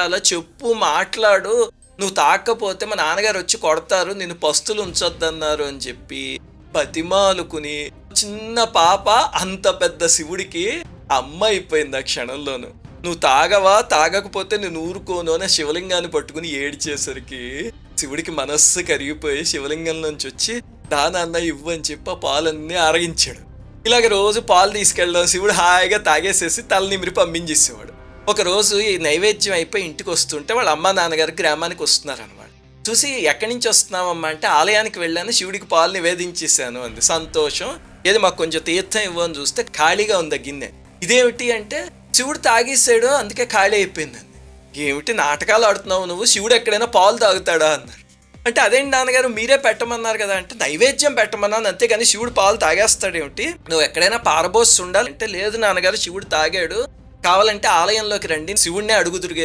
తాగాల చెప్పు, మాట్లాడు, నువ్వు తాగకపోతే మా నాన్నగారు వచ్చి కొడతారు, నిన్ను పస్తులు ఉంచొద్దన్నారు అని చెప్పి బతిమాలుకుని, చిన్న పాప అంత పెద్ద శివుడికి అమ్మ అయిపోయింది ఆ క్షణంలోను. నువ్వు తాగవా, తాగకపోతే నేను ఊరుకోను అని శివలింగాన్ని పట్టుకుని ఏడ్చేసరికి శివుడికి మనస్సు కరిగిపోయి శివలింగంలోంచి వచ్చి దానన్న ఇవ్వు అని చెప్పి ఆ పాలన్నీ ఆరగించాడు. ఇలాగ రోజు పాలు తీసుకెళ్ళడం, శివుడు హాయిగా తాగేసేసి తల నిమిరి పంపించేసేవాడు. ఒకరోజు ఈ నైవేద్యం అయిపోయి ఇంటికి వస్తుంటే వాళ్ళ అమ్మ నాన్నగారు గ్రామానికి వస్తున్నారనమాట. చూసి ఎక్కడి నుంచి వస్తున్నావమ్మా అంటే ఆలయానికి వెళ్ళాను, శివుడికి పాలు నివేదించేసాను అంది. సంతోషం, ఏది మాకు కొంచెం తీర్థం ఇవ్వని చూస్తే ఖాళీగా ఉంది గిన్నె. ఇదేమిటి అంటే శివుడు తాగేసాడు అందుకే ఖాళీ అయిపోయిందండి. ఏమిటి నాటకాలు ఆడుతున్నావు నువ్వు, శివుడు ఎక్కడైనా పాలు తాగుతాడా అన్నారు. అంటే అదేంటి నాన్నగారు మీరే పెట్టమన్నారు కదా అంటే నైవేద్యం పెట్టమన్నాను అంతేగాని శివుడు పాలు తాగేస్తాడేమిటి, నువ్వు ఎక్కడైనా పారబోసి ఉండాలి అంటే లేదు నాన్నగారు శివుడు తాగాడు, కావాలంటే ఆలయంలోకి రండి శివుడినే అడుగుదురుగా